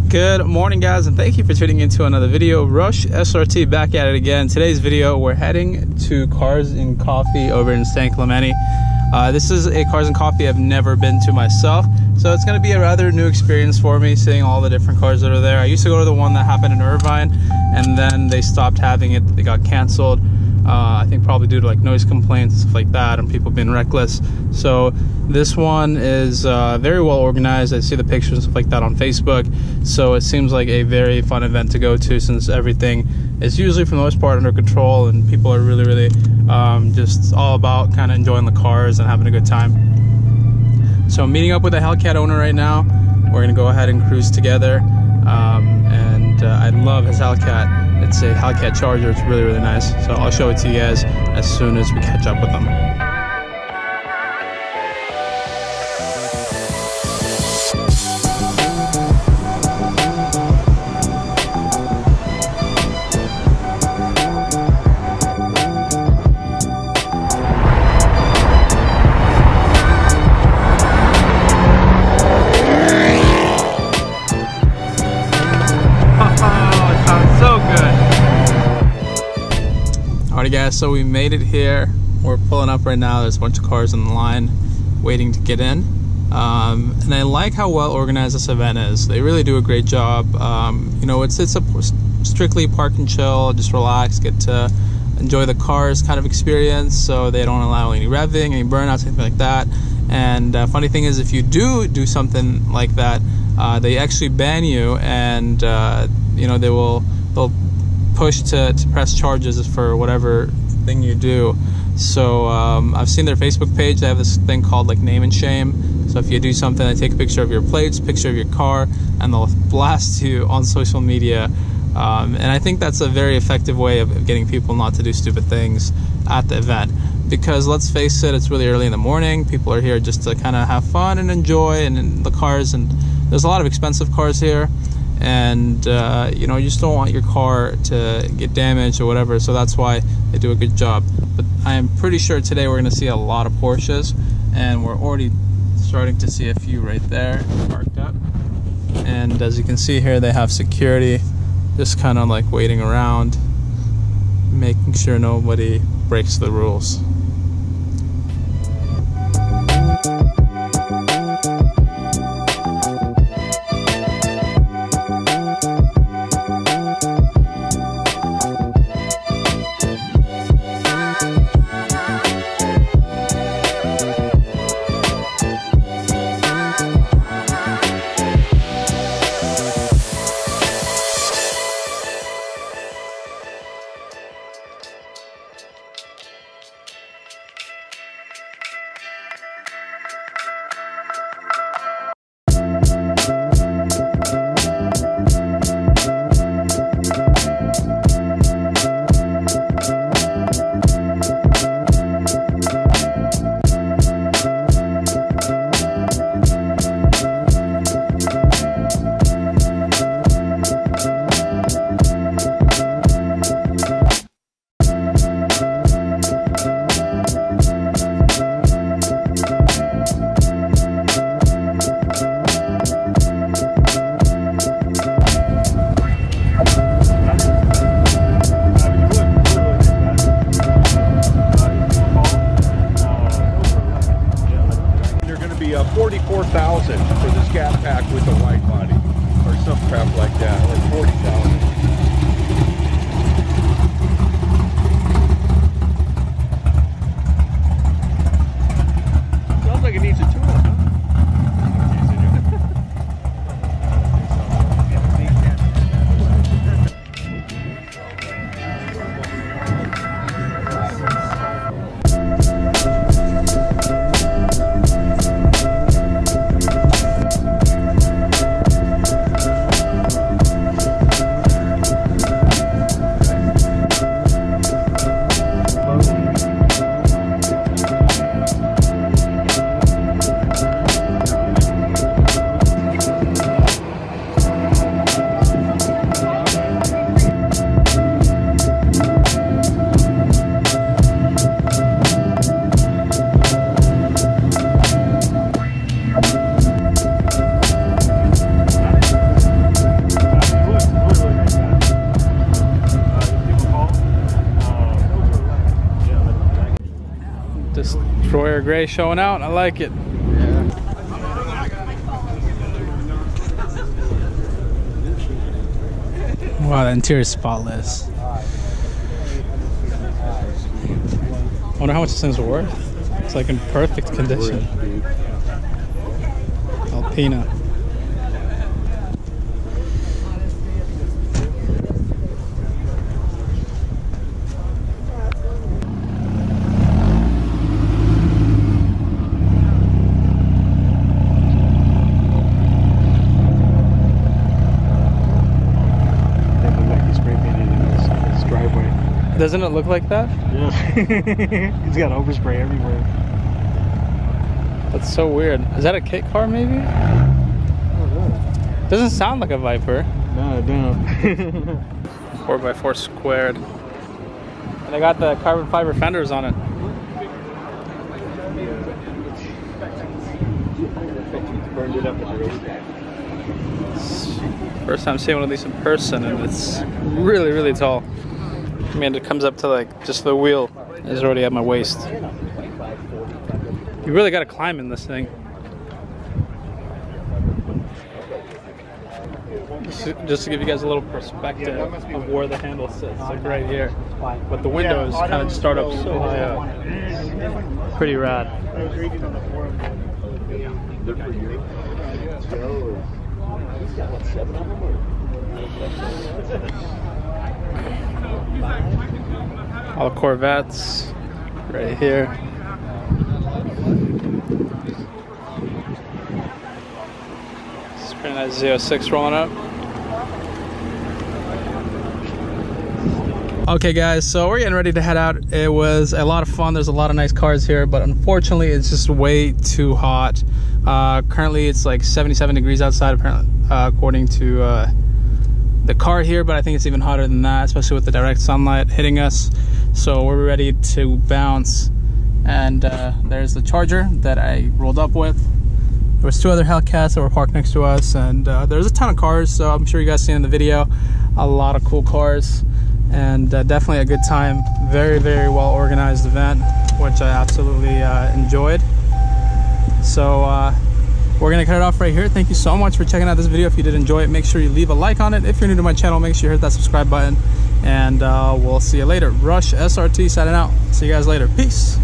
Good morning, guys, and thank you for tuning into another video. Rush SRT back at it again. Today's video, we're heading to Cars and Coffee over in San Clemente. This is a Cars and Coffee I've never been to myself, so it's going to be a rather new experience for me, seeing all the different cars that are there. I used to go to the one that happened in Irvine, and then they stopped having it. They got canceled. I think probably due to like noise complaints and stuff like that, and people being reckless. So this one is very well organized. I see the pictures and stuff like that on Facebook. So it seems like a very fun event to go to, since everything is usually for the most part under control, and people are really just all about kind of enjoying the cars and having a good time. So I'm meeting up with a HELLCAT owner right now. We're gonna go ahead and cruise together. I love his HELLCAT. It's a HELLCAT Charger. It's really nice. So I'll show it to you guys as soon as we catch up with them. Alright guys, so we made it here. We're pulling up right now. There's a bunch of cars in the line waiting to get in. And I like how well organized this event is. They really do a great job. You know, it's a strictly park and chill, just relax, get to enjoy the cars kind of experience. So they don't allow any revving, any burnouts, anything like that. And funny thing is, if you do something like that, they actually ban you, and you know, they'll push to press charges for whatever thing you do. So I've seen their Facebook page. They have this thing called like name and shame. So if you do something, they take a picture of your plates, picture of your car, and they'll blast you on social media. And I think that's a very effective way of getting people not to do stupid things at the event. Because let's face it, it's really early in the morning. People are here just to kind of have fun and enjoy and the cars. And there's a lot of expensive cars here. And you know, you just don't want your car to get damaged or whatever, so that's why they do a good job. But I am pretty sure today we're going to see a lot of Porsches, and we're already starting to see a few right there parked up. And as you can see here, they have security just kind of like waiting around, making sure nobody breaks the rules. $44,000 for this Scat Pack with a wide body, or some crap like that, or $40,000. Sounds like it needs a tune-up, huh? Color gray showing out. I like it. Wow, the interior is spotless. I wonder how much this thing's worth. It's like in perfect condition. Alpina. Doesn't it look like that? Yeah. He's got overspray everywhere. That's so weird. Is that a kit car maybe? Doesn't sound like a Viper. No, it don't. 4x4 squared. And they got the carbon fiber fenders on it. Burned it up at the racetrack. First time seeing one of these in person, and it's really, really tall. I mean, it comes up to like just the wheel is already at my waist. You really got to climb in this thing. Just to give you guys a little perspective of where the handle sits, like right here. But the windows kind of start up so high up. Pretty rad. All the Corvettes right here. It's pretty nice Z06 rolling up. Okay guys, so we're getting ready to head out. It was a lot of fun. There's a lot of nice cars here, but unfortunately it's just way too hot. Currently it's like 77 degrees outside apparently, according to the car here, but I think it's even hotter than that, especially with the direct sunlight hitting us. So we're ready to bounce. And there's the Charger that I rolled up with. There was two other Hellcats that were parked next to us, and there's a ton of cars, so I'm sure you guys seen in the video. A lot of cool cars, and definitely a good time. Very, very well organized event, which I absolutely enjoyed. So we're gonna cut it off right here. Thank you so much for checking out this video. If you did enjoy it, make sure you leave a like on it. If you're new to my channel, make sure you hit that subscribe button, and we'll see you later. Rush SRT signing out. See you guys later. Peace.